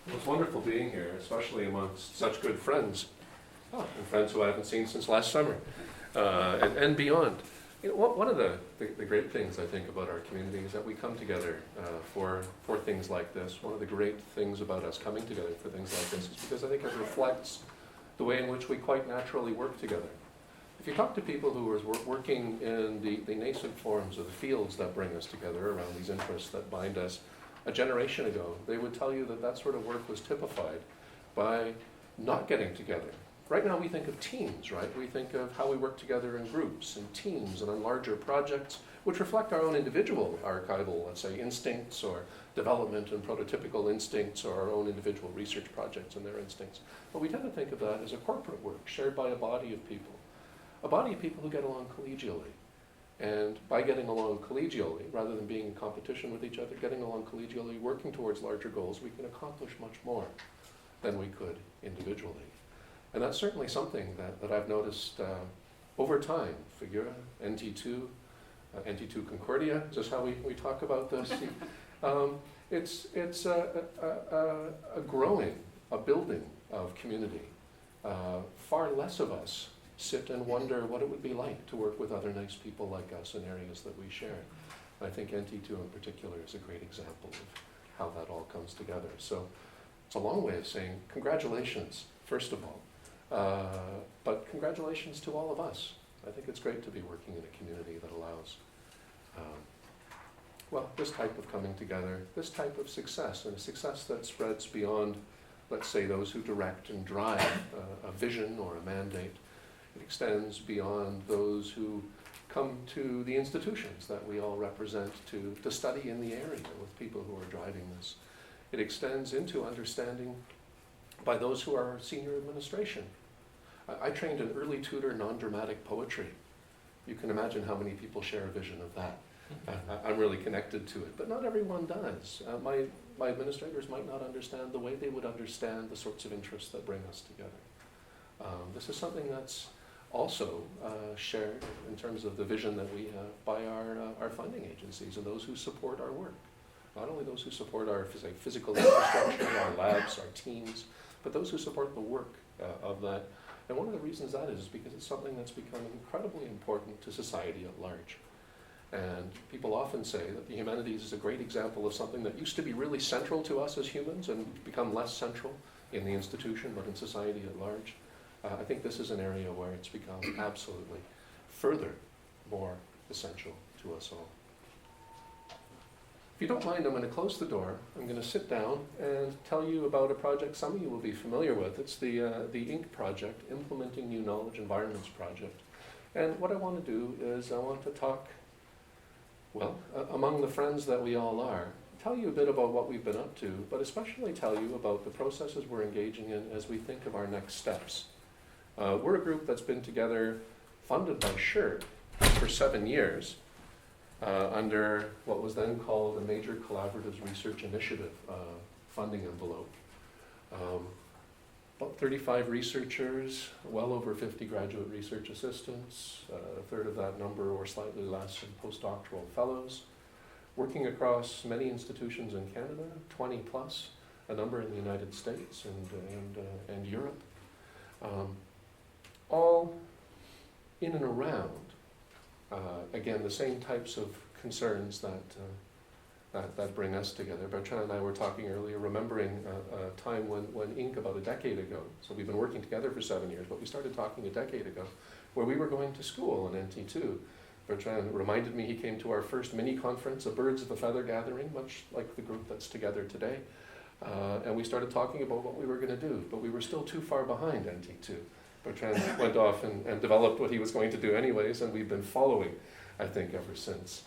It's wonderful being here, especially amongst such good friends, and friends who I haven't seen since last summer, and beyond. You know, one of the great things I think about our community is that we come together for things like this. One of the great things about us coming together for things like this is because I think it reflects the way in which we quite naturally work together. If you talk to people who are working in the nascent forms of the fields that bring us together around these interests that bind us, a generation ago, they would tell you that that sort of work was typified by not getting together. Right now we think of teams, right? We think of how we work together in groups and teams and on larger projects, which reflect our own individual archival, let's say, instincts or development and prototypical instincts or our own individual research projects and their instincts. But we tend to think of that as a corporate work shared by a body of people. A body of people who get along collegially. And by getting along collegially, rather than being in competition with each other, getting along collegially, working towards larger goals, we can accomplish much more than we could individually. And that's certainly something that I've noticed over time. Figura, NT2, NT2 Concordia, just how we talk about this. It's a growing, a building of community. Far less of us sit and wonder what it would be like to work with other nice people like us in areas that we share. I think NT2 in particular is a great example of how that all comes together. So it's a long way of saying congratulations, first of all. But congratulations to all of us. I think it's great to be working in a community that allows, well, this type of coming together, this type of success, and a success that spreads beyond, let's say, those who direct and drive a vision or a mandate. It extends beyond those who come to the institutions that we all represent to study in the area with people who are driving this. It extends into understanding by those who are senior administration. I trained in early tutor non-dramatic poetry. You can imagine how many people share a vision of that. I'm really connected to it, but not everyone does. My administrators might not understand the way they would understand the sorts of interests that bring us together. This is something that's also shared in terms of the vision that we have by our funding agencies and those who support our work. Not only those who support our physical infrastructure, our labs, our teams, but those who support the work of that. And one of the reasons that is because it's something that's become incredibly important to society at large. And people often say that the humanities is a great example of something that used to be really central to us as humans and become less central in the institution, but in society at large. I think this is an area where it's become absolutely further more essential to us all. If you don't mind, I'm going to close the door. I'm going to sit down and tell you about a project some of you will be familiar with. It's the INKE project, Implementing New Knowledge Environments project. And what I want to do is I want to talk, well, among the friends that we all are, tell you a bit about what we've been up to, but especially tell you about the processes we're engaging in as we think of our next steps. We're a group that's been together, funded by SHIRT for 7 years, under what was then called a Major Collaborative Research Initiative funding envelope. About 35 researchers, well over 50 graduate research assistants, a third of that number or slightly less in postdoctoral fellows, working across many institutions in Canada, 20 plus, a number in the United States and Europe. All in and around, again, the same types of concerns that bring us together. Bertrand and I were talking earlier, remembering a time when INKE, about a decade ago, so we've been working together for 7 years, but we started talking a decade ago, where we were going to school in NT2. Bertrand reminded me he came to our first mini conference, a Birds of a Feather gathering, much like the group that's together today. And we started talking about what we were going to do, but we were still too far behind NT2. Bertrand went off and developed what he was going to do anyways, and we've been following, I think, ever since.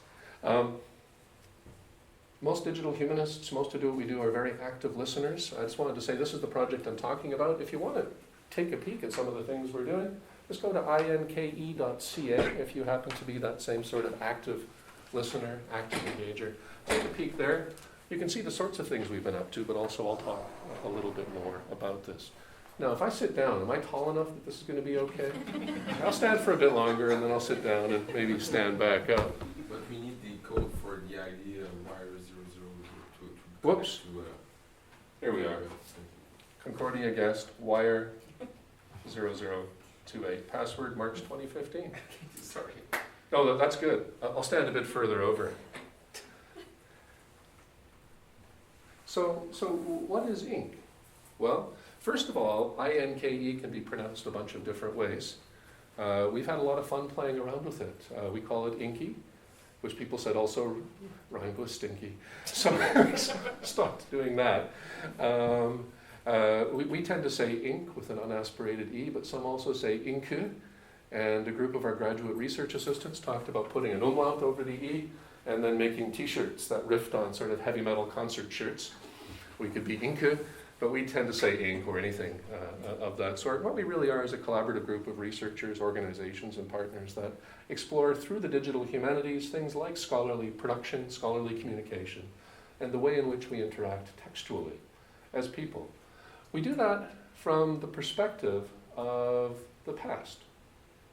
Most digital humanists, most who do what we do, are very active listeners. I just wanted to say this is the project I'm talking about. If you want to take a peek at some of the things we're doing, just go to INKE.ca if you happen to be that same sort of active listener, active engager. Take a peek there. You can see the sorts of things we've been up to, but also I'll talk a little bit more about this. Now, if I sit down, am I tall enough that this is going to be okay? I'll stand for a bit longer, and then I'll sit down and maybe stand back up. But we need the code for the ID wire 002 Whoops. Here we are. Concordia guest, wire 0028. Password March 2015. Sorry. Oh, that's good. I'll stand a bit further over. So what is INKE? Well, first of all, INKE can be pronounced a bunch of different ways. We've had a lot of fun playing around with it. We call it INKE, which people said also rhymed with stinky. So we stopped doing that. We tend to say INK with an unaspirated E, but some also say INKE. And a group of our graduate research assistants talked about putting an umlaut over the E and then making t-shirts that riffed on sort of heavy metal concert shirts. We could be INKE, but we tend to say INK or anything of that sort. What we really are is a collaborative group of researchers, organizations, and partners that explore through the digital humanities things like scholarly production, scholarly communication, and the way in which we interact textually as people. We do that from the perspective of the past.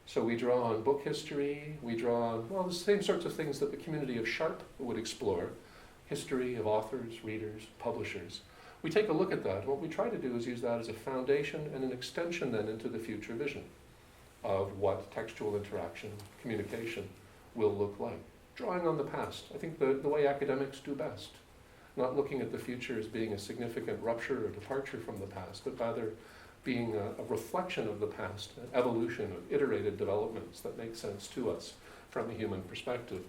So we draw on book history, we draw on, well, the same sorts of things that the community of Sharp would explore, history of authors, readers, publishers. We take a look at that. What we try to do is use that as a foundation and an extension then into the future vision of what textual interaction, communication will look like. Drawing on the past, I think the way academics do best. Not looking at the future as being a significant rupture or departure from the past, but rather being a reflection of the past, an evolution of iterated developments that make sense to us from a human perspective.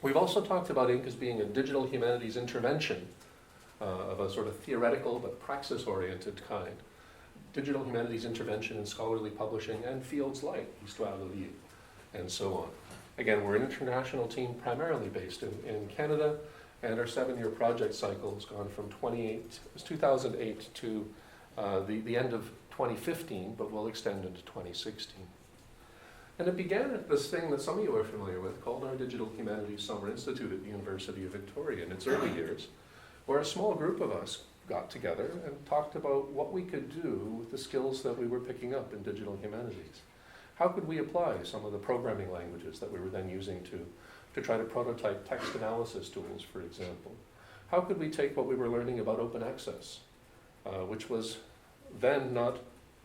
We've also talked about INKE as being a digital humanities intervention of a sort of theoretical but praxis-oriented kind. Digital humanities intervention in scholarly publishing and fields like Histoire de l'Île and so on. Again, we're an international team primarily based in Canada, and our 7-year project cycle has gone from 2008 to the end of 2015, but will extend into 2016. And it began at this thing that some of you are familiar with called our Digital Humanities Summer Institute at the University of Victoria in its early years, where a small group of us got together and talked about what we could do with the skills that we were picking up in digital humanities. How could we apply some of the programming languages that we were then using to try to prototype text analysis tools, for example? How could we take what we were learning about open access, which was then not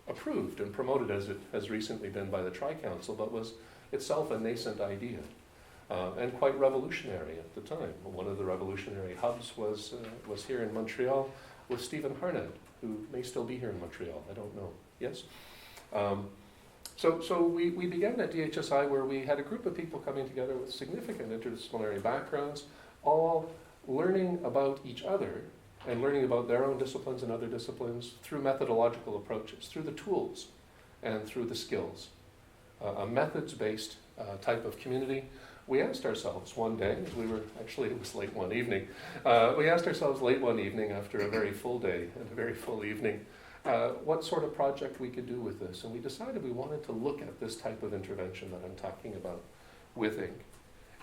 approved and promoted as it has recently been by the Tri-Council, but was itself a nascent idea and quite revolutionary at the time. One of the revolutionary hubs was here in Montreal with Stephen Harnett, who may still be here in Montreal, I don't know. Yes? So we began at DHSI where we had a group of people coming together with significant interdisciplinary backgrounds, all learning about each other and learning about their own disciplines and other disciplines through methodological approaches, through the tools and through the skills. A methods-based type of community. We asked ourselves one day, as we were, actually it was late one evening, we asked ourselves late one evening after a very full day and a very full evening, what sort of project we could do with this. And we decided we wanted to look at this type of intervention that I'm talking about with INKE.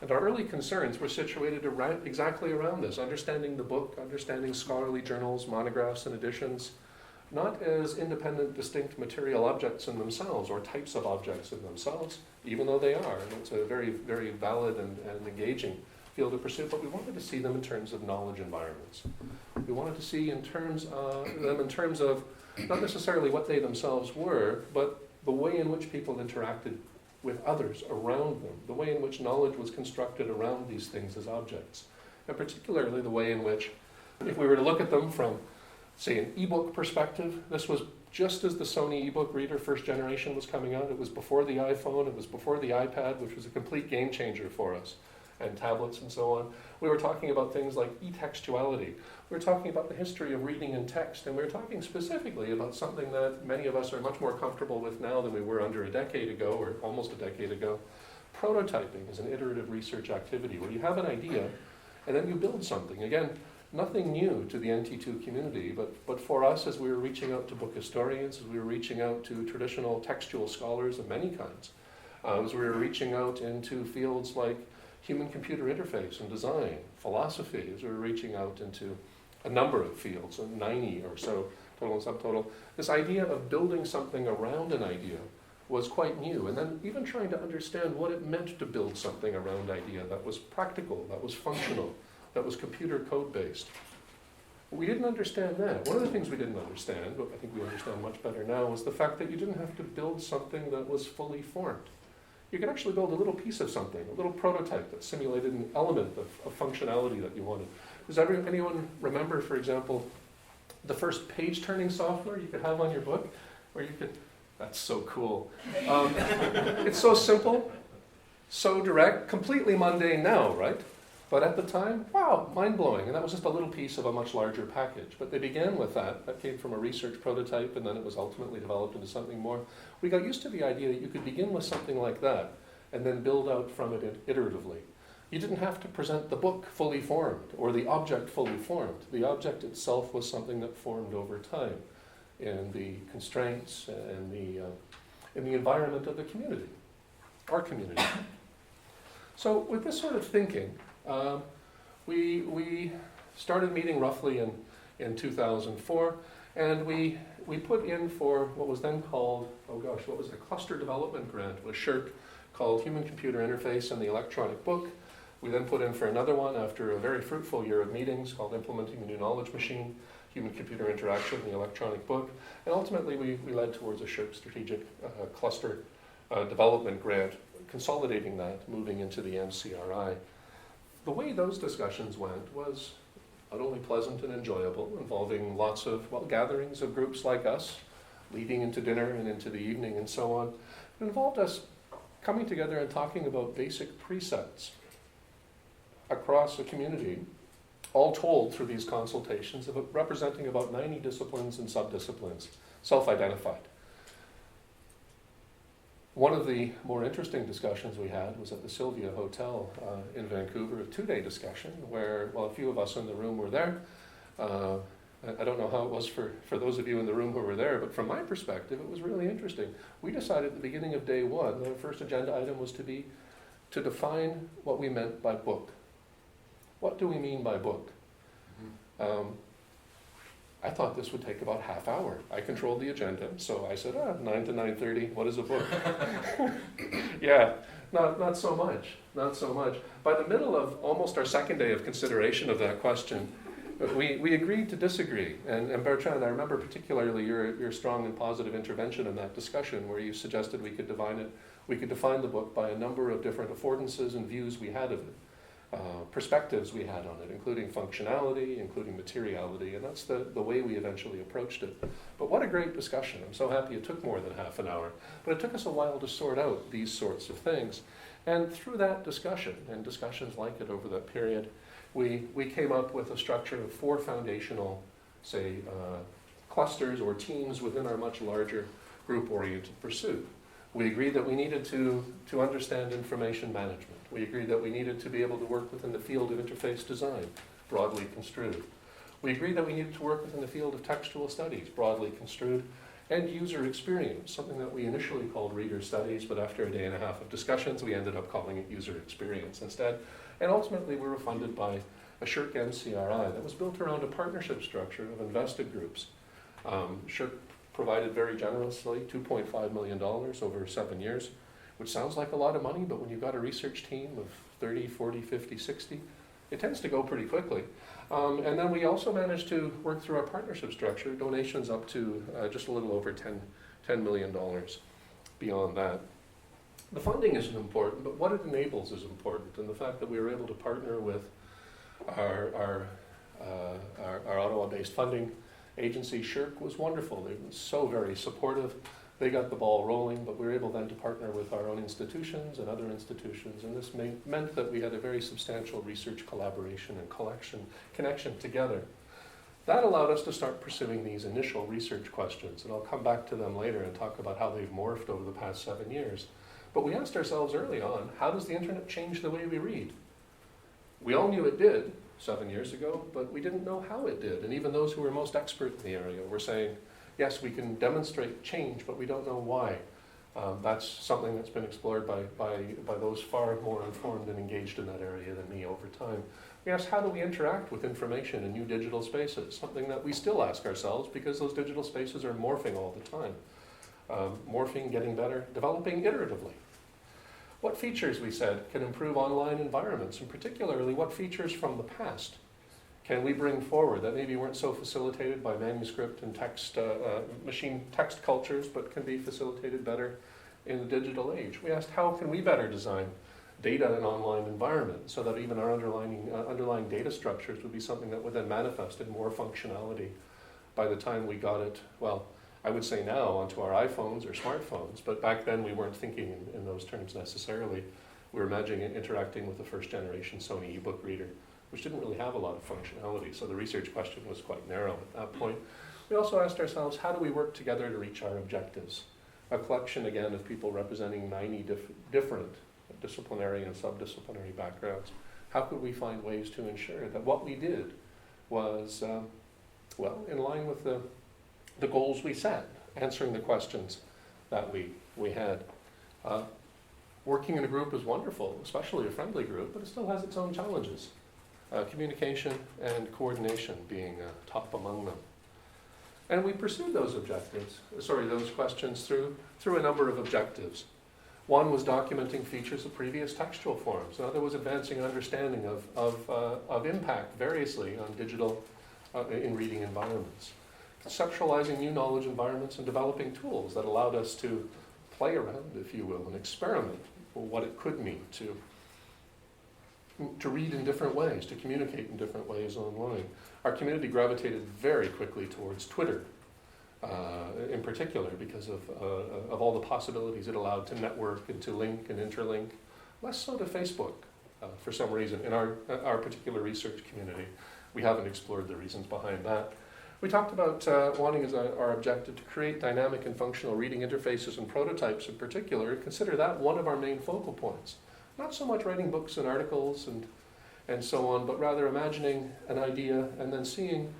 And our early concerns were situated exactly around this, understanding the book, understanding scholarly journals, monographs, and editions, not as independent, distinct material objects in themselves or types of objects in themselves, even though they are. And it's a very, very valid and engaging field of pursuit, but we wanted to see them in terms of knowledge environments. We wanted to see them in terms of not necessarily what they themselves were, but the way in which people interacted with others around them, the way in which knowledge was constructed around these things as objects, and particularly the way in which, if we were to look at them from, say, an ebook perspective, this was just as the Sony ebook reader first generation was coming out. It was before the iPhone, it was before the iPad, which was a complete game changer for us, and tablets and so on. We were talking about things like e-textuality. We were talking about the history of reading in text, and we were talking specifically about something that many of us are much more comfortable with now than we were under a decade ago, or almost a decade ago. Prototyping is an iterative research activity where you have an idea and then you build something. Again, nothing new to the NT2 community, but for us, as we were reaching out to book historians, as we were reaching out to traditional textual scholars of many kinds, as we were reaching out into fields like human-computer interface and design, philosophy, as we were reaching out into a number of fields, 90 or so, total and subtotal, this idea of building something around an idea was quite new. And then even trying to understand what it meant to build something around an idea that was practical, that was functional, that was computer code-based. We didn't understand that. One of the things we didn't understand, but I think we understand much better now, was the fact that you didn't have to build something that was fully formed. You could actually build a little piece of something, a little prototype that simulated an element of functionality that you wanted. Does anyone remember, for example, the first page-turning software you could have on your book? Where you could, that's so cool. It's so simple, so direct, completely mundane now, right? But at the time, wow, mind-blowing. And that was just a little piece of a much larger package. But they began with that. That came from a research prototype, and then it was ultimately developed into something more. We got used to the idea that you could begin with something like that and then build out from it iteratively. You didn't have to present the book fully formed or the object fully formed. The object itself was something that formed over time in the constraints and in the environment of the community, our community. So with this sort of thinking, we started meeting roughly in 2004, and we put in for what was then called, what was it, a cluster development grant with SSHRC called Human-Computer Interface and the Electronic Book. We then put in for another one after a very fruitful year of meetings called Implementing the New Knowledge Machine, Human-Computer Interaction, and the Electronic Book. And ultimately we led towards a SSHRC strategic cluster development grant, consolidating that, moving into the MCRI. The way those discussions went was not only pleasant and enjoyable, involving lots of, gatherings of groups like us, leading into dinner and into the evening and so on. It involved us coming together and talking about basic precepts across a community, all told through these consultations, representing about 90 disciplines and subdisciplines, self-identified. One of the more interesting discussions we had was at the Sylvia Hotel in Vancouver, a 2-day discussion where, a few of us in the room were there. I don't know how it was for those of you in the room who were there, but from my perspective, it was really interesting. We decided at the beginning of day one, the first agenda item was to define what we meant by book. What do we mean by book? I thought this would take about half hour. I controlled the agenda, so I said, 9 to 9:30, what is a book? Yeah, not so much, not so much. By the middle of almost our second day of consideration of that question, we agreed to disagree. And Bertrand, I remember particularly your strong and positive intervention in that discussion where you suggested we could define the book by a number of different affordances and views we had of it. Perspectives we had on it, including functionality, including materiality, and that's the way we eventually approached it. But what a great discussion. I'm so happy it took more than half an hour. But it took us a while to sort out these sorts of things. And through that discussion, and discussions like it over that period, we came up with a structure of 4 foundational, clusters or teams within our much larger group-oriented pursuit. We agreed that we needed to understand information management. We agreed that we needed to be able to work within the field of interface design, broadly construed. We agreed that we needed to work within the field of textual studies, broadly construed, and user experience, something that we initially called reader studies, but after a day and a half of discussions, we ended up calling it user experience instead. And ultimately, we were funded by a SSHRC MCRI that was built around a partnership structure of invested groups. SSHRC provided very generously $2.5 million over 7 years, which sounds like a lot of money, but when you've got a research team of 30, 40, 50, 60, it tends to go pretty quickly. And then we also managed to work through our partnership structure, donations up to just a little over $10 million beyond that. The funding isn't important, but what it enables is important, and the fact that we were able to partner with our Ottawa-based funding agency, SSHRC, was wonderful. They were so very supportive. They got the ball rolling, but we were able then to partner with our own institutions and other institutions, and this meant that we had a very substantial research collaboration and connection together. That allowed us to start pursuing these initial research questions, and I'll come back to them later and talk about how they've morphed over the past 7 years. But we asked ourselves early on, how does the internet change the way we read? We all knew it did 7 years ago, but we didn't know how it did, and even those who were most expert in the area were saying, yes, we can demonstrate change, but we don't know why. That's something that's been explored by those far more informed and engaged in that area than me over time. We asked, how do we interact with information in new digital spaces? Something that we still ask ourselves because those digital spaces are morphing all the time. Morphing, getting better, developing iteratively. What features, we said, can improve online environments, and particularly what features from the past can we bring forward that maybe weren't so facilitated by manuscript and text, machine text cultures, but can be facilitated better in the digital age? We asked, how can we better design data in online environment so that even our underlying data structures would be something that would then manifest in more functionality by the time we got it, well, I would say now onto our iPhones or smartphones, but back then we weren't thinking in those terms necessarily. We were imagining interacting with the first generation Sony ebook reader, which didn't really have a lot of functionality, so the research question was quite narrow at that point. We also asked ourselves, how do we work together to reach our objectives? A collection, again, of people representing 90 different disciplinary and subdisciplinary backgrounds. How could we find ways to ensure that what we did was, well, in line with the goals we set, answering the questions that we had. Working in a group is wonderful, especially a friendly group, but it still has its own challenges. Communication and coordination being top among them. And we pursued those those questions through a number of objectives. One was documenting features of previous textual forms. Another was advancing understanding of impact variously on digital in reading environments. Conceptualizing new knowledge environments and developing tools that allowed us to play around, if you will, and experiment for what it could mean to read in different ways, to communicate in different ways online. Our community gravitated very quickly towards Twitter, in particular, because of all the possibilities it allowed to network and to link and interlink. Less so to Facebook, for some reason. In our particular research community, we haven't explored the reasons behind that. We talked about wanting as our objective to create dynamic and functional reading interfaces and prototypes in particular, and consider that one of our main focal points. Not so much writing books and articles and so on, but rather imagining an idea and then seeing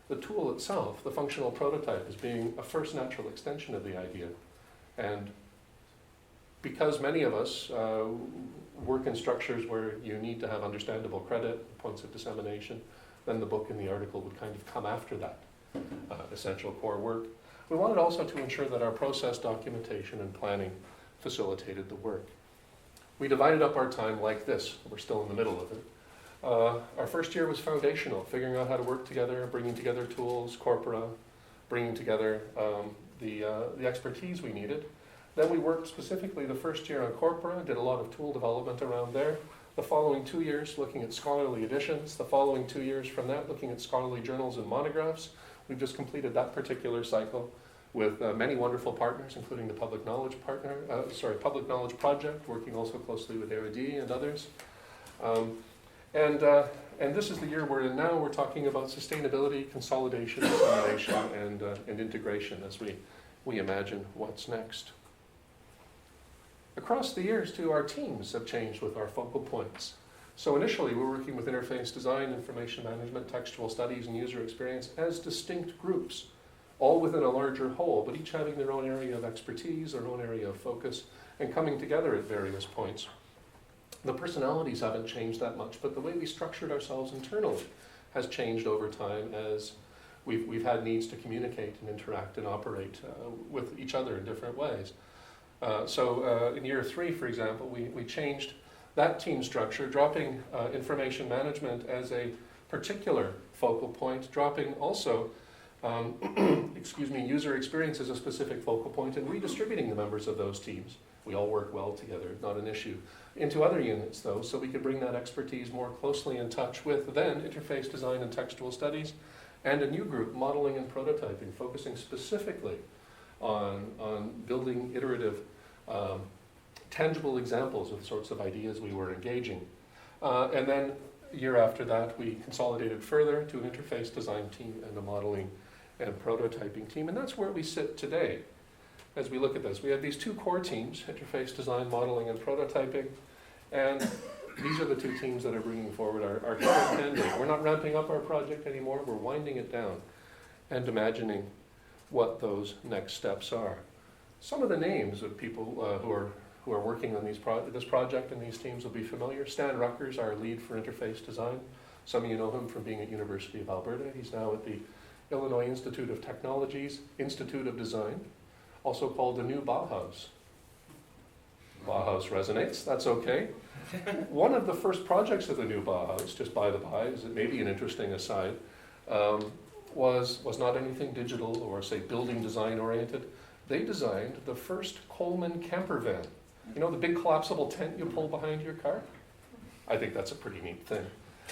the tool itself, the functional prototype, as being a first natural extension of the idea. And because many of us work in structures where you need to have understandable credit, points of dissemination, then the book and the article would kind of come after that essential core work. We wanted also to ensure that our process documentation and planning facilitated the work. We divided up our time like this. We're still in the middle of it. Our first year was foundational, figuring out how to work together, bringing together tools, corpora, bringing together the expertise we needed. Then we worked specifically the first year on corpora, did a lot of tool development around there. The following 2 years looking at scholarly editions. The following 2 years from that looking at scholarly journals and monographs. We've just completed that particular cycle with many wonderful partners, including the Public Knowledge Project, working also closely with Erudit and others. And this is the year we're in now. We're talking about sustainability, consolidation, dissemination, and integration as we imagine what's next. Across the years, too, our teams have changed with our focal points. So initially, we were working with interface design, information management, textual studies, and user experience as distinct groups, all within a larger whole, but each having their own area of expertise, their own area of focus, and coming together at various points. The personalities haven't changed that much, but the way we structured ourselves internally has changed over time as we've had needs to communicate and interact and operate with each other in different ways. So in year 3, for example, we changed that team structure, dropping information management as a particular focal point, dropping also user experience as a specific focal point, and redistributing the members of those teams. We all work well together, not an issue. Into other units, though, so we could bring that expertise more closely in touch with then interface design and textual studies, and a new group, modeling and prototyping, focusing specifically on building iterative, tangible examples of the sorts of ideas we were engaging. And then a year after that, we consolidated further to an interface design team and a modeling and prototyping team, and that's where we sit today. As we look at this, we have these 2 core teams, interface design, modeling, and prototyping, and these are the 2 teams that are bringing forward our current mandate. We're not ramping up our project anymore, we're winding it down and imagining what those next steps are. Some of the names of people who are working on this project and these teams will be familiar. Stan Rucker's our lead for interface design. Some of you know him from being at University of Alberta. He's now at the Illinois Institute of Technology's Institute of Design, also called the New Bauhaus. Bauhaus resonates, that's okay. One of the first projects of the new Bauhaus, just by the by, is it may be an interesting aside, was not anything digital or, say, building design oriented. They designed the first Coleman camper van. You know the big collapsible tent you pull behind your car? I think that's a pretty neat thing.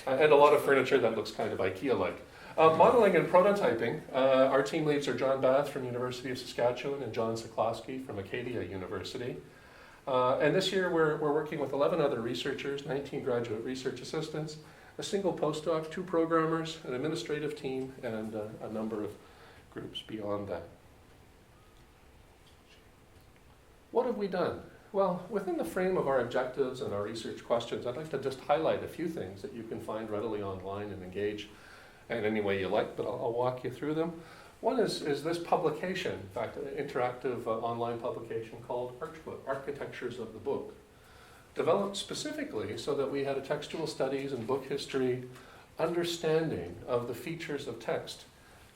And a lot of furniture that looks kind of IKEA-like. Modeling and prototyping, our team leads are John Bath from University of Saskatchewan and John Siklowski from Acadia University. And this year we're working with 11 other researchers, 19 graduate research assistants, a single postdoc, 2 programmers, an administrative team, and a number of groups beyond that. What have we done? Well, within the frame of our objectives and our research questions, I'd like to just highlight a few things that you can find readily online and engage in any way you like, but I'll walk you through them. One is this publication, in fact, an interactive online publication called Archbook, Architectures of the Book, developed specifically so that we had a textual studies and book history understanding of the features of text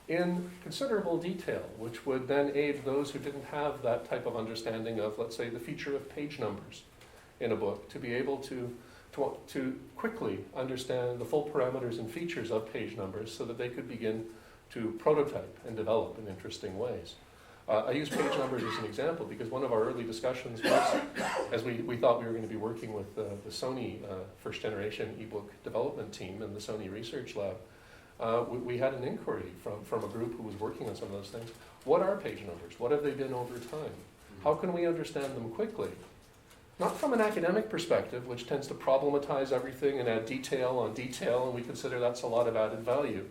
in considerable detail, which would then aid those who didn't have that type of understanding of, let's say, the feature of page numbers in a book, to be able to quickly understand the full parameters and features of page numbers so that they could begin to prototype and develop in interesting ways. I use page numbers as an example because one of our early discussions was, as we thought we were going to be working with the Sony first generation ebook development team and the Sony Research Lab, we had an inquiry from a group who was working on some of those things. What are page numbers? What have they been over time? How can we understand them quickly? Not from an academic perspective, which tends to problematize everything and add detail on detail, and we consider that's a lot of added value.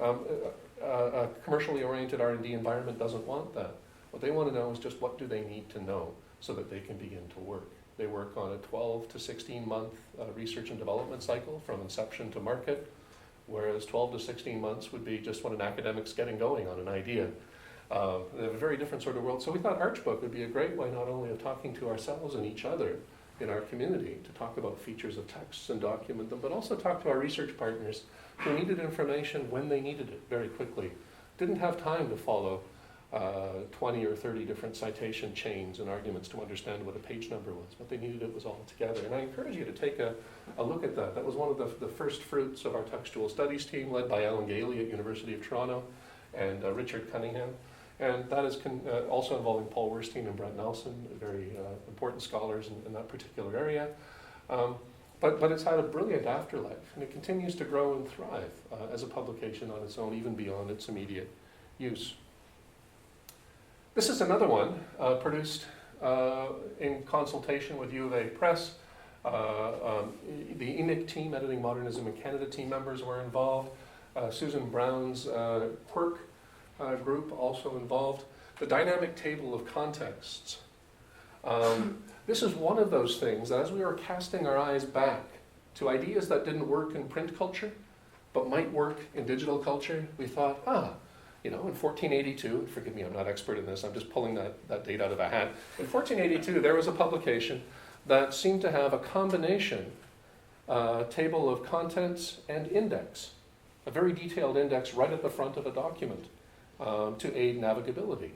A commercially oriented R&D environment doesn't want that. What they want to know is just what do they need to know so that they can begin to work. They work on a 12 to 16 month research and development cycle from inception to market, whereas 12 to 16 months would be just when an academic's getting going on an idea. They have a very different sort of world. So we thought Archbook would be a great way not only of talking to ourselves and each other in our community to talk about features of texts and document them, but also talk to our research partners who needed information when they needed it very quickly. Didn't have time to follow 20 or 30 different citation chains and arguments to understand what a page number was. What they needed it was all together. And I encourage you to take a look at that. That was one of the first fruits of our textual studies team led by Alan Gailey at University of Toronto and Richard Cunningham. And that is also involving Paul Werstein and Brent Nelson, very important scholars in that particular area. But it's had a brilliant afterlife, and it continues to grow and thrive as a publication on its own, even beyond its immediate use. This is another one produced in consultation with U of A Press. The INKE team, Editing Modernism in Canada team members were involved. Susan Brown's Quirk group also involved. The dynamic table of contexts. This is one of those things that as we were casting our eyes back to ideas that didn't work in print culture, but might work in digital culture, we thought, in 1482, forgive me, I'm not expert in this, I'm just pulling that date out of a hat. In 1482, there was a publication that seemed to have a combination table of contents and index, a very detailed index right at the front of a document to aid navigability.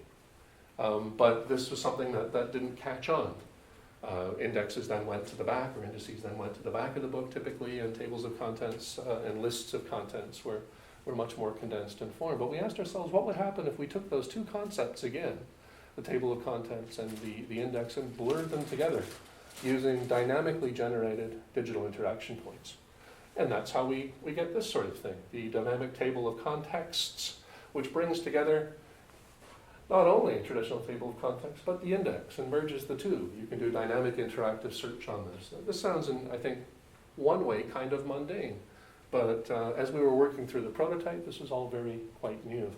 But this was something that didn't catch on. Indexes then went to the back, or indices then went to the back of the book typically, and tables of contents and lists of contents were much more condensed in form. But we asked ourselves, what would happen if we took those two concepts again, the table of contents and the index, and blurred them together using dynamically generated digital interaction points? And that's how we get this sort of thing, the dynamic table of contexts, which brings together not only a traditional table of contexts, but the index, and merges the two. You can do dynamic interactive search on this. This sounds, in, I think, one way kind of mundane, but as we were working through the prototype, this was all quite new.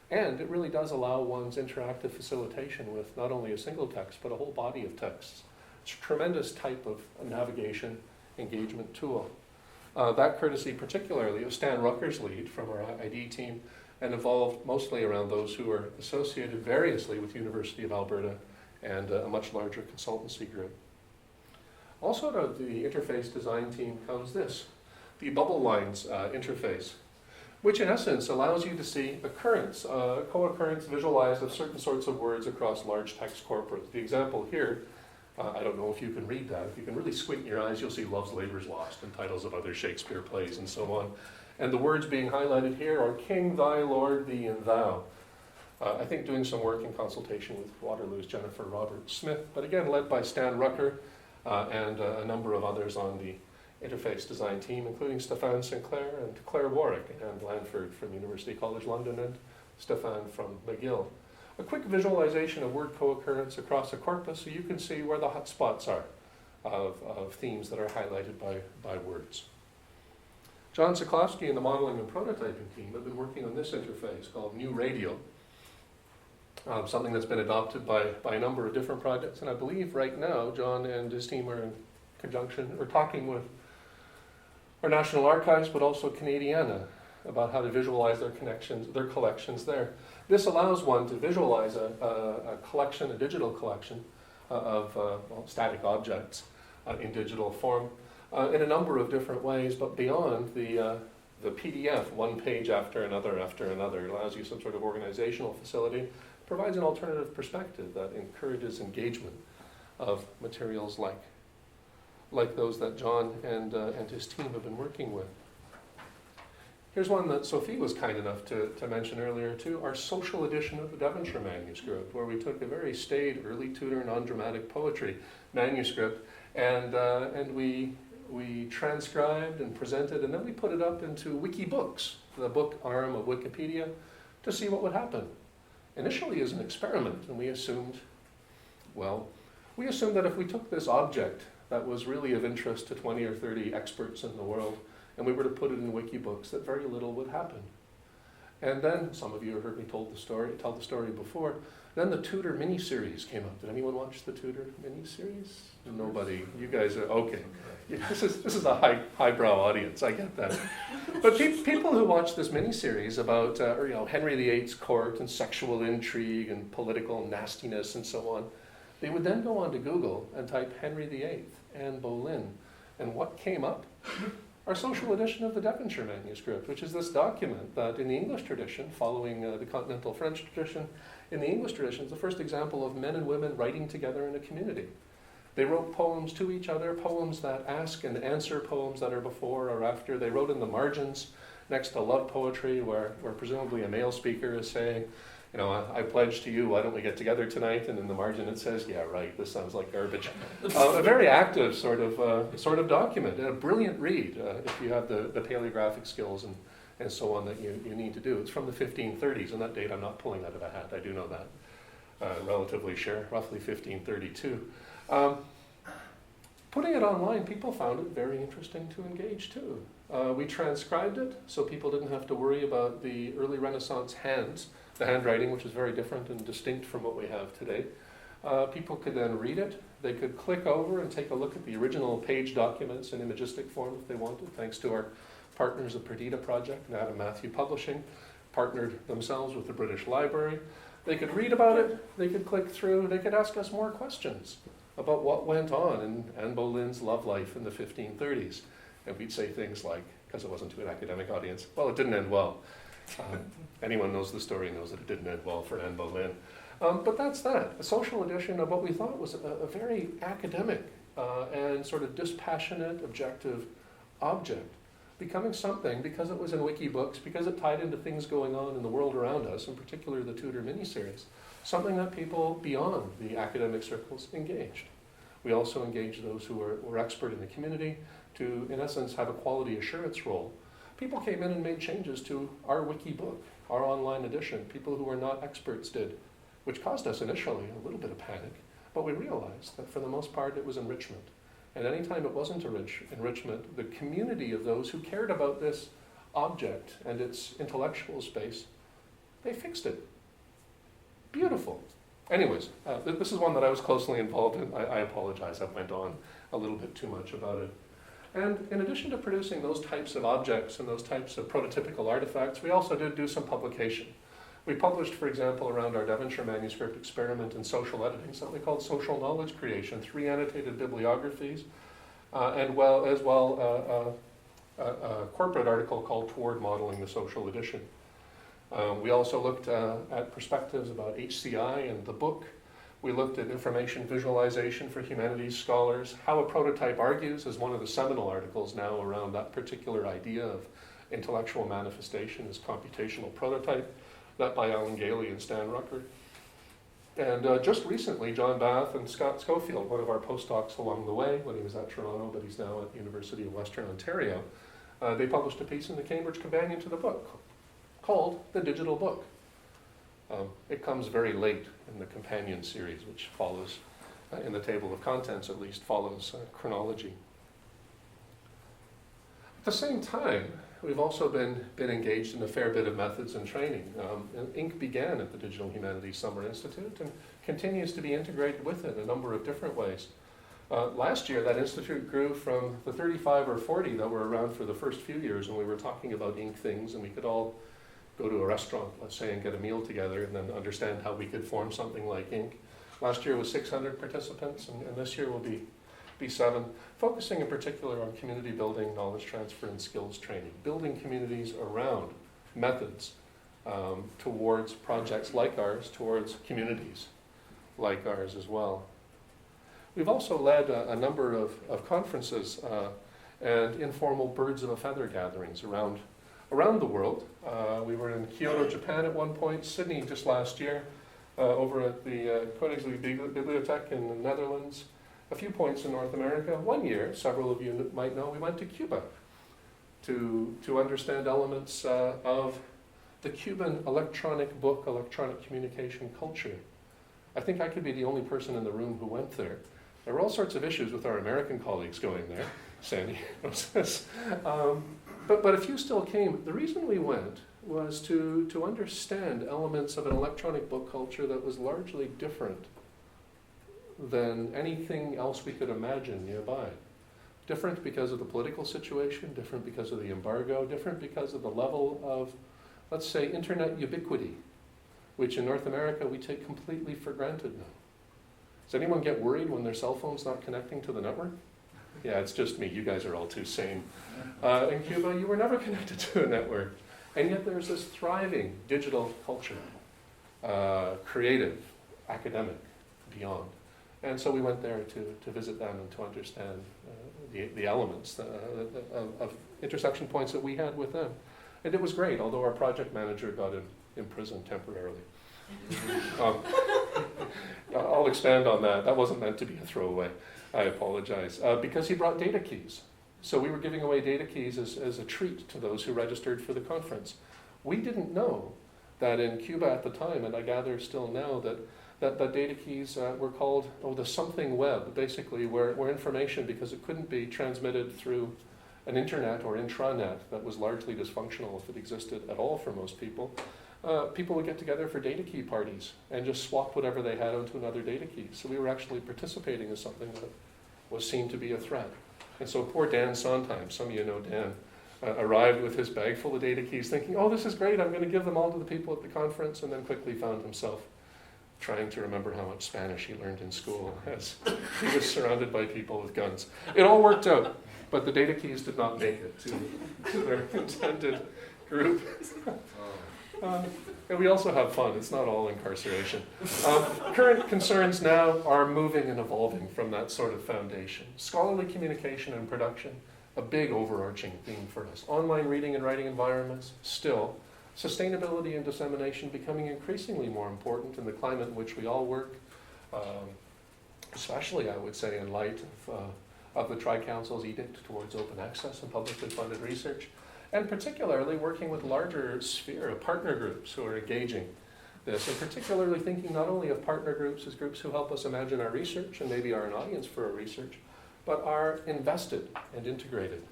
And it really does allow one's interactive facilitation with not only a single text, but a whole body of texts. It's a tremendous type of navigation engagement tool. That courtesy particularly of Stan Rucker's lead from our ID team, and evolved mostly around those who are associated variously with University of Alberta and a much larger consultancy group. Also out of the interface design team comes this, the bubble lines interface, which in essence allows you to see occurrence, co-occurrence visualized of certain sorts of words across large text corpora. The example here I don't know if you can read that. If you can really squint your eyes, you'll see Love's Labour's Lost and titles of other Shakespeare plays and so on. And the words being highlighted here are King, thy Lord, thee, and thou. I think doing some work in consultation with Waterloo's Jennifer Robert Smith, but again led by Stan Rucker and a number of others on the interface design team, including Stefan Sinclair and Claire Warwick and Lanford from University College London and Stefan from McGill. A quick visualization of word co-occurrence across a corpus so you can see where the hot spots are of themes that are highlighted by words. John Siklowski and the modeling and prototyping team have been working on this interface called New Radio, something that's been adopted by a number of different projects. And I believe right now John and his team are in conjunction, or talking with our National Archives, but also Canadiana, about how to visualize their collections there. This allows one to visualize a collection, a digital collection of static objects in digital form in a number of different ways, but beyond the PDF, one page after another, it allows you some sort of organizational facility, provides an alternative perspective that encourages engagement of materials like those that John and his team have been working with. Here's one that Sophie was kind enough to mention earlier too, our social edition of the Devonshire manuscript, where we took a very staid early Tudor non-dramatic poetry manuscript and we transcribed and presented, and then we put it up into Wikibooks, the book arm of Wikipedia, to see what would happen. Initially as an experiment, and we assumed that if we took this object that was really of interest to 20 or 30 experts in the world, and we were to put it in Wikibooks, that very little would happen. And then, some of you have heard me tell the story before, then the Tudor mini-series came up. Did anyone watch the Tudor mini-series? Nobody. You guys are, okay. Yeah, this is a highbrow audience, I get that. But people who watch this mini-series about Henry VIII's court and sexual intrigue and political nastiness and so on, they would then go on to Google and type Henry VIII, Anne Boleyn, and what came up? Our social edition of the Devonshire manuscript, which is this document that in the English tradition, following the continental French tradition, in the English tradition is the first example of men and women writing together in a community. They wrote poems to each other, poems that ask and answer poems that are before or after. They wrote in the margins next to love poetry, where presumably a male speaker is saying, I pledge to you, why don't we get together tonight? And in the margin it says, yeah, right, this sounds like garbage. A very active sort of document, and a brilliant read if you have the paleographic skills and so on that you need to do. It's from the 1530s, and that date I'm not pulling out of a hat, I do know that. Roughly 1532. Putting it online, people found it very interesting to engage too. We transcribed it, so people didn't have to worry about the early Renaissance hands, the handwriting, which is very different and distinct from what we have today. People could then read it. They could click over and take a look at the original page documents in imagistic form if they wanted, thanks to our partners at Perdita Project and Adam Matthew Publishing, partnered themselves with the British Library. They could read about it, they could click through, they could ask us more questions about what went on in Anne Boleyn's love life in the 1530s. And we'd say things like, because it wasn't to an academic audience, well, it didn't end well. Anyone knows the story knows that it didn't end well for Anne Boleyn. But that's that, a social edition of what we thought was a very academic and sort of dispassionate, objective object, becoming something because it was in Wikibooks, because it tied into things going on in the world around us, in particular the Tudor miniseries, something that people beyond the academic circles engaged. We also engaged those who were expert in the community to, in essence, have a quality assurance role. People came in and made changes to our Wikibook, our online edition. People who were not experts did, which caused us initially a little bit of panic, but we realized that for the most part it was enrichment. And anytime it wasn't enrichment, the community of those who cared about this object and its intellectual space, they fixed it. Beautiful. Anyways, this is one that I was closely involved in. I apologize, I went on a little bit too much about it. And in addition to producing those types of objects and those types of prototypical artifacts, we also did do some publication. We published, for example, around our Devonshire manuscript experiment in social editing, something called Social Knowledge Creation, 3 annotated bibliographies, a corporate article called Toward Modeling the Social Edition. We also looked at perspectives about HCI and the book. We looked at information visualization for humanities scholars, how a prototype argues is one of the seminal articles now around that particular idea of intellectual manifestation as computational prototype, that by Alan Gailey and Stan Rucker. And just recently, John Bath and Scott Schofield, one of our postdocs along the way when he was at Toronto, but he's now at the University of Western Ontario, they published a piece in the Cambridge Companion to the book called The Digital Book. It comes very late in the companion series, which follows, in the table of contents at least, follows chronology. At the same time, we've also been engaged in a fair bit of methods and training. INKE began at the Digital Humanities Summer Institute and continues to be integrated with it in a number of different ways. Last year, that institute grew from the 35 or 40 that were around for the first few years when we were talking about INKE things, and we could all go to a restaurant, let's say, and get a meal together and then understand how we could form something like INKE. Last year was 600 participants, and this year will be 7, focusing in particular on community building, knowledge transfer, and skills training, building communities around methods towards projects like ours, towards communities like ours as well. We've also led a number of conferences and informal birds of a feather gatherings around the world. We were in Kyoto, Japan at one point, Sydney just last year, over at the Koninklijke Bibliotheek in the Netherlands, a few points in North America. One year, several of you might know, we went to Cuba to understand elements of the Cuban electronic book, electronic communication culture. I think I could be the only person in the room who went there. There were all sorts of issues with our American colleagues going there. Sandy knows this. But a few still came. The reason we went was to understand elements of an electronic book culture that was largely different than anything else we could imagine nearby. Different because of the political situation, different because of the embargo, different because of the level of, let's say, internet ubiquity, which in North America we take completely for granted now. Does anyone get worried when their cell phone's not connecting to the network? Yeah, it's just me. You guys are all too sane. In Cuba, you were never connected to a network. And yet there's this thriving digital culture, creative, academic, beyond. And so we went there to visit them and to understand the elements of intersection points that we had with them. And it was great, although our project manager got in prison temporarily. I'll expand on that. That wasn't meant to be a throwaway. I apologize. Because he brought data keys. So we were giving away data keys as a treat to those who registered for the conference. We didn't know that in Cuba at the time, and I gather still now, that data keys were called the something web, basically, where information, because it couldn't be transmitted through an internet or intranet that was largely dysfunctional if it existed at all for most people, people would get together for data key parties and just swap whatever they had onto another data key. So we were actually participating in something that was seen to be a threat. And so poor Dan Sondheim, some of you know Dan, arrived with his bag full of data keys thinking, oh, this is great, I'm going to give them all to the people at the conference, and then quickly found himself trying to remember how much Spanish he learned in school as he was surrounded by people with guns. It all worked out, but the data keys did not make it to their intended group. And we also have fun. It's not all incarceration. Current concerns now are moving and evolving from that sort of foundation. Scholarly communication and production, a big overarching theme for us. Online reading and writing environments, still. Sustainability and dissemination becoming increasingly more important in the climate in which we all work, especially, I would say, in light of the Tri-Council's edict towards open access and publicly funded research, and particularly working with larger sphere of partner groups who are engaging this, and particularly thinking not only of partner groups as groups who help us imagine our research and maybe are an audience for our research, but are invested and integrated.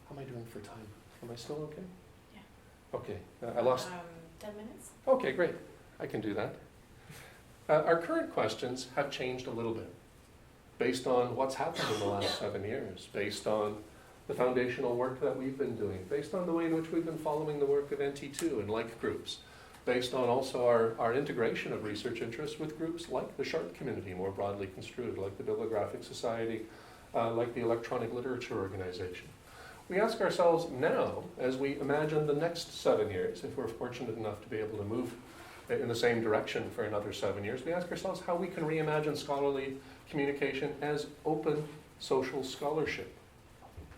How am I doing for time? Am I still okay? Okay, I lost... 10 minutes. Okay, great. I can do that. Our current questions have changed a little bit based on what's happened in the last 7 years, based on the foundational work that we've been doing, based on the way in which we've been following the work of NT2 and like groups, based on also our integration of research interests with groups like the SHARP community, more broadly construed, like the Bibliographic Society, like the Electronic Literature Organization. We ask ourselves now, as we imagine the next 7 years, if we're fortunate enough to be able to move in the same direction for another 7 years. We ask ourselves how we can reimagine scholarly communication as open social scholarship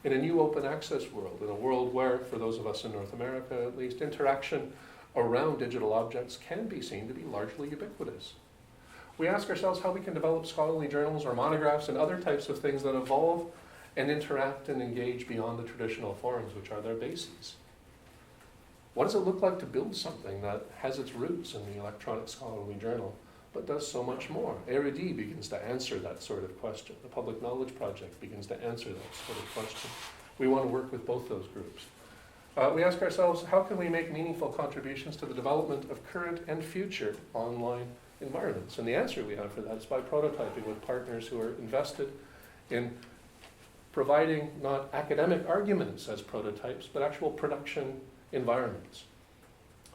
in a new open access world, in a world where, for those of us in North America at least, interaction around digital objects can be seen to be largely ubiquitous. We ask ourselves how we can develop scholarly journals or monographs and other types of things that evolve and interact and engage beyond the traditional forms, which are their bases. What does it look like to build something that has its roots in the electronic scholarly journal, but does so much more? Érudit begins to answer that sort of question. The Public Knowledge Project begins to answer that sort of question. We want to work with both those groups. We ask ourselves, how can we make meaningful contributions to the development of current and future online environments? And the answer we have for that is by prototyping with partners who are invested in providing not academic arguments as prototypes, but actual production environments.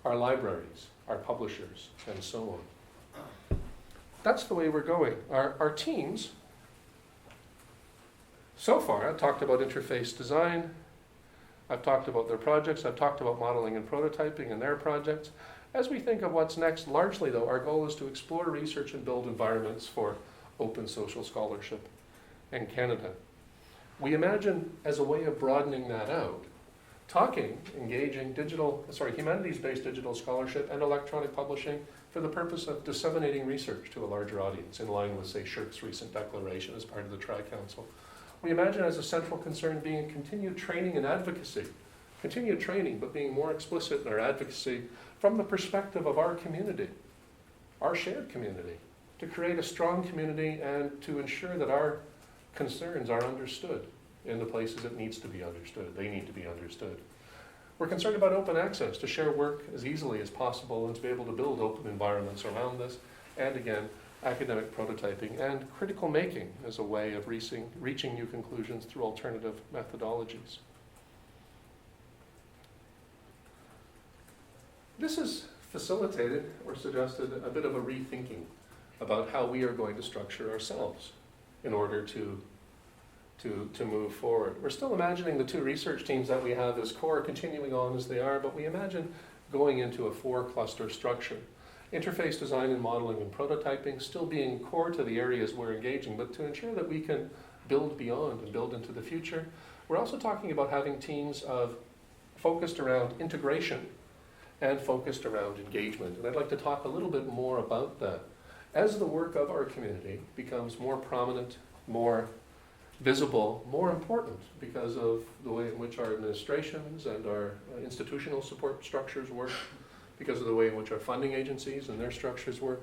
Our libraries, our publishers, and so on. That's the way we're going. Our teams, so far, I've talked about interface design, I've talked about their projects, I've talked about modeling and prototyping and their projects. As we think of what's next, largely though, our goal is to explore, research, and build environments for open social scholarship in Canada. We imagine, as a way of broadening that out, engaging humanities-based digital scholarship and electronic publishing for the purpose of disseminating research to a larger audience, in line with, say, SSHRC's recent declaration as part of the Tri-Council. We imagine as a central concern being continued training and advocacy, continued training, but being more explicit in our advocacy from the perspective of our community, our shared community, to create a strong community and to ensure that our concerns are understood in the places it needs to be understood. They need to be understood. We're concerned about open access, to share work as easily as possible and to be able to build open environments around this. And again, academic prototyping and critical making as a way of reaching new conclusions through alternative methodologies. This has facilitated or suggested a bit of a rethinking about how we are going to structure ourselves in order to move forward. We're still imagining the two research teams that we have as core, continuing on as they are, but we imagine going into a 4-cluster structure. Interface design and modeling and prototyping still being core to the areas we're engaging, but to ensure that we can build beyond and build into the future, we're also talking about having teams focused around integration and focused around engagement. And I'd like to talk a little bit more about that. As the work of our community becomes more prominent, more visible, more important because of the way in which our administrations and our institutional support structures work, because of the way in which our funding agencies and their structures work,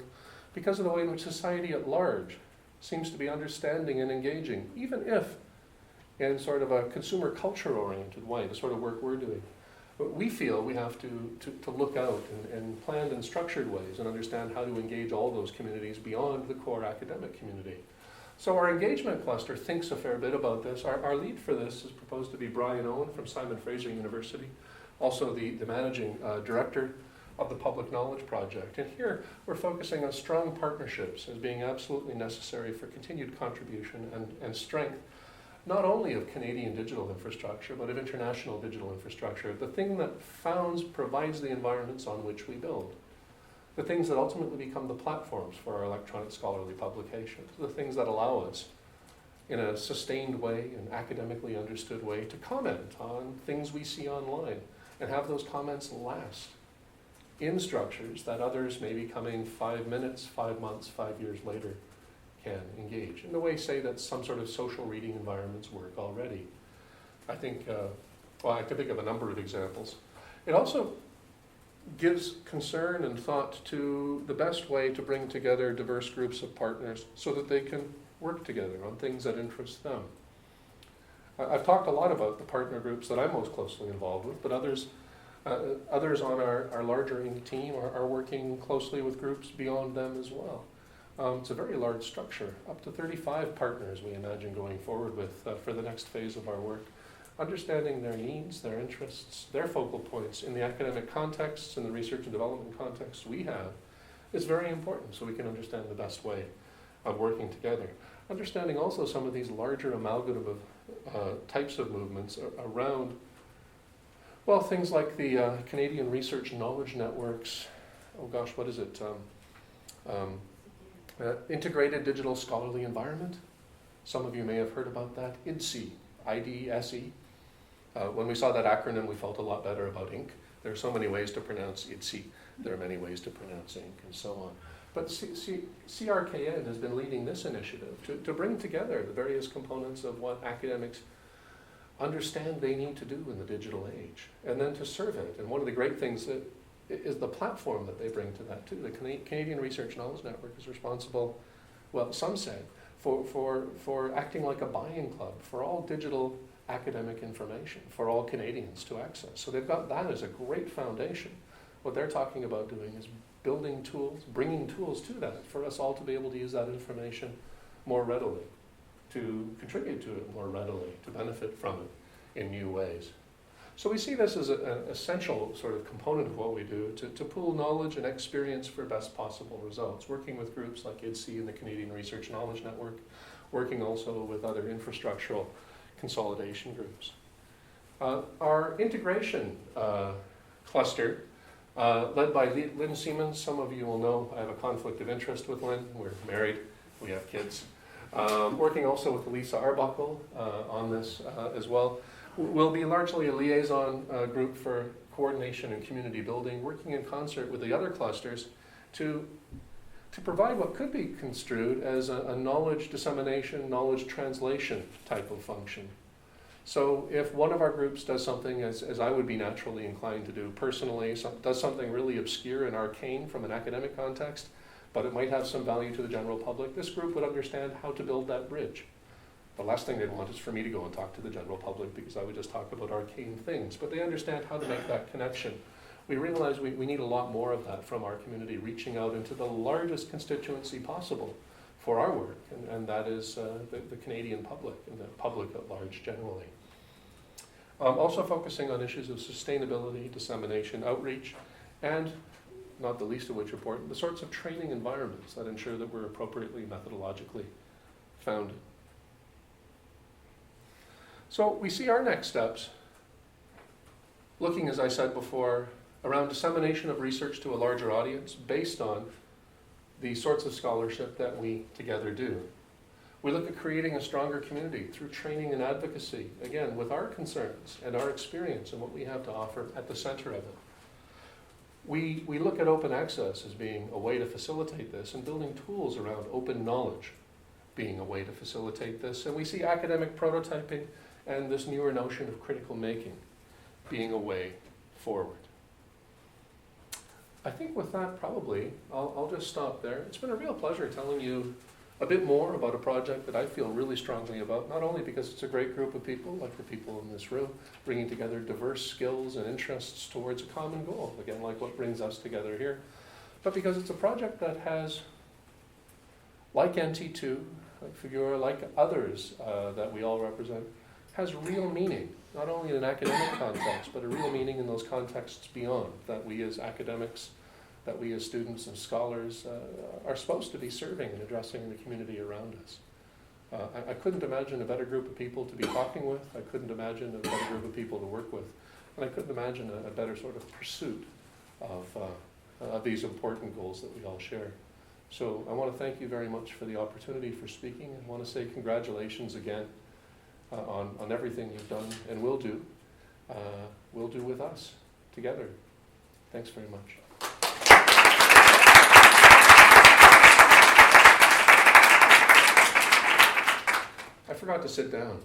because of the way in which society at large seems to be understanding and engaging, even if in sort of a consumer culture-oriented way, the sort of work we're doing. But we feel we have to look out in planned and structured ways and understand how to engage all those communities beyond the core academic community. So our engagement cluster thinks a fair bit about this. Our lead for this is proposed to be Brian Owen from Simon Fraser University, also the managing director of the Public Knowledge Project. And here we're focusing on strong partnerships as being absolutely necessary for continued contribution and strength, not only of Canadian digital infrastructure, but of international digital infrastructure, the thing that provides the environments on which we build, the things that ultimately become the platforms for our electronic scholarly publications, the things that allow us in a sustained way, an academically understood way, to comment on things we see online and have those comments last in structures that others maybe coming 5 minutes, 5 months, 5 years later can engage in the way, say, that some sort of social reading environments work already. I think, I can think of a number of examples. It also gives concern and thought to the best way to bring together diverse groups of partners so that they can work together on things that interest them. I've talked a lot about the partner groups that I'm most closely involved with, but others on our larger INKE team are working closely with groups beyond them as well. It's a very large structure, up to 35 partners we imagine going forward with for the next phase of our work. Understanding their needs, their interests, their focal points in the academic contexts and the research and development contexts we have is very important so we can understand the best way of working together. Understanding also some of these larger amalgam of types of movements around, well, things like the Canadian Research Knowledge Networks, oh gosh, what is it? Integrated Digital Scholarly Environment. Some of you may have heard about that. IDSE, IDSE. When we saw that acronym, we felt a lot better about INKE. There are so many ways to pronounce IDSE. There are many ways to pronounce INKE, and so on. But CRKN has been leading this initiative to bring together the various components of what academics understand they need to do in the digital age, and then to serve it. And one of the great things that is the platform that they bring to that too. The Canadian Research Knowledge Network is responsible, well, some say, for acting like a buying club for all digital academic information for all Canadians to access. So they've got that as a great foundation. What they're talking about doing is building tools, bringing tools to that for us all to be able to use that information more readily, to contribute to it more readily, to benefit from it in new ways. So we see this as an essential sort of component of what we do to pool knowledge and experience for best possible results, working with groups like IDSE and the Canadian Research Knowledge Network, working also with other infrastructural consolidation groups. Our integration cluster, led by Lynn Siemens. Some of you will know I have a conflict of interest with Lynn. We're married, we have kids. Working also with Lisa Arbuckle on this as well. We'll be largely a liaison group for coordination and community building, working in concert with the other clusters to provide what could be construed as a knowledge dissemination, knowledge translation type of function. So if one of our groups does something, as I would be naturally inclined to do personally, does something really obscure and arcane from an academic context, but it might have some value to the general public, this group would understand how to build that bridge. The last thing they'd want is for me to go and talk to the general public because I would just talk about arcane things, but they understand how to make that connection. We realize we need a lot more of that from our community, reaching out into the largest constituency possible for our work, and that is the Canadian public and the public at large generally. Also focusing on issues of sustainability, dissemination, outreach, and not the least of which important, the sorts of training environments that ensure that we're appropriately methodologically founded. So we see our next steps looking, as I said before, around dissemination of research to a larger audience based on the sorts of scholarship that we together do. We look at creating a stronger community through training and advocacy, again, with our concerns and our experience and what we have to offer at the center of it. We look at open access as being a way to facilitate this and building tools around open knowledge being a way to facilitate this. And we see academic prototyping and this newer notion of critical making being a way forward. I think with that, probably, I'll just stop there. It's been a real pleasure telling you a bit more about a project that I feel really strongly about, not only because it's a great group of people, like the people in this room, bringing together diverse skills and interests towards a common goal, again, like what brings us together here, but because it's a project that has, like NT2, like Figura, like others that we all represent, has real meaning, not only in an academic context, but a real meaning in those contexts beyond, that we as academics, that we as students and scholars are supposed to be serving and addressing in the community around us. I couldn't imagine a better group of people to be talking with, I couldn't imagine a better group of people to work with, and I couldn't imagine a better sort of pursuit of these important goals that we all share. So I want to thank you very much for the opportunity for speaking, and want to say congratulations again on everything you've done and will do with us together. Thanks very much. I forgot to sit down.